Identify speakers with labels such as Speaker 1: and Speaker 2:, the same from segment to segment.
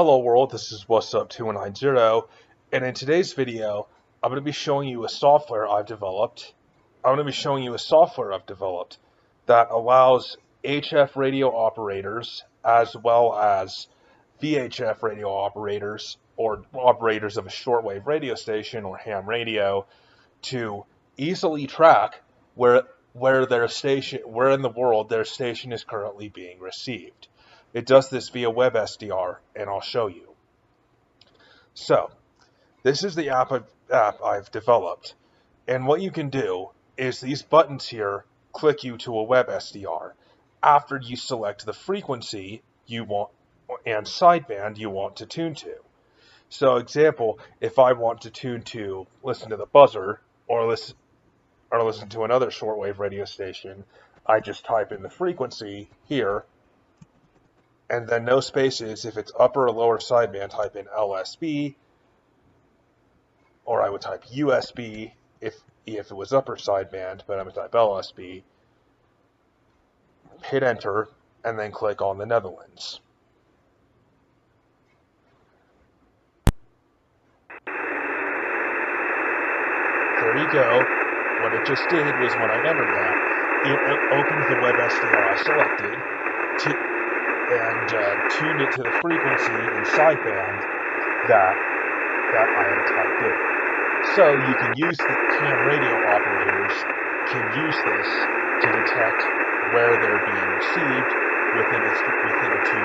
Speaker 1: Hello world, this is What's Up 2190, and in today's video, I'm going to be showing you a software I've developed. That allows HF radio operators as well as VHF radio operators or operators of a shortwave radio station or ham radio to easily track where in the world their station is currently being received. It does this via WebSDR, and I'll show you. So, this is the app I've developed, and what you can do is these buttons here click you to a WebSDR after you select the frequency you want and sideband you want to tune to. So, example, if I want to tune to listen to the buzzer or listen to another shortwave radio station, I just type in the frequency here, and then no spaces. If it's upper or lower sideband, type in LSB, or I would type USB if it was upper sideband, but I'm going to type LSB, hit enter, and then click on the Netherlands. There you go. What it just did was when I entered that, it opened the WebSDR I selected and tuned it to the frequency and sideband that I had typed in. So you can use the ham radio operators can use this to detect where they're being received within a few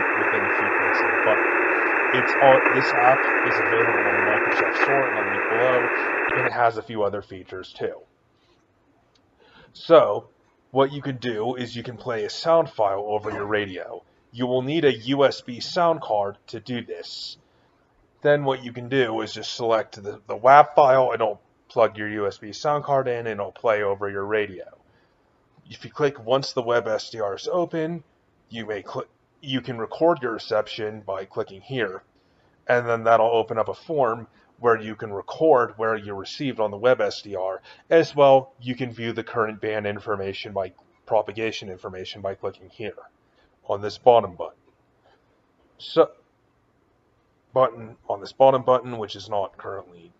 Speaker 1: clicks of the button. This app is available on the Microsoft Store and I'll link below, and it has a few other features too. So, what you can do is you can play a sound file over your radio. You will need a USB sound card to do this. Then what you can do is just select the WAV file, and it'll plug your USB sound card in, and it'll play over your radio. If you click once the WebSDR is open, you can record your reception by clicking here, and then that'll open up a form where you can record where you received on the WebSDR. As well, you can view the current band information propagation information by clicking here on this bottom button. On this bottom button, which is not currently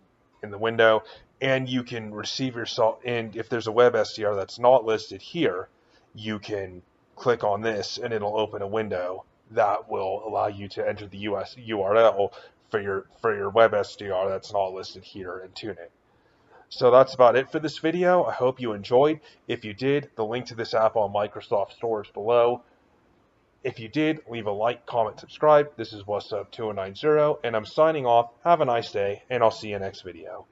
Speaker 1: in the window, and you can receive yourself. And if there's a WebSDR that's not listed here, you can click on this, and it'll open a window that will allow you to enter the US URL for your WebSDR that's not listed here and tune it. So that's about it for this video. I hope you enjoyed. If you did, the link to this app on Microsoft Store is below. If you did, leave a like, comment, subscribe. This is What's Up 2190, and I'm signing off. Have a nice day, and I'll see you next video.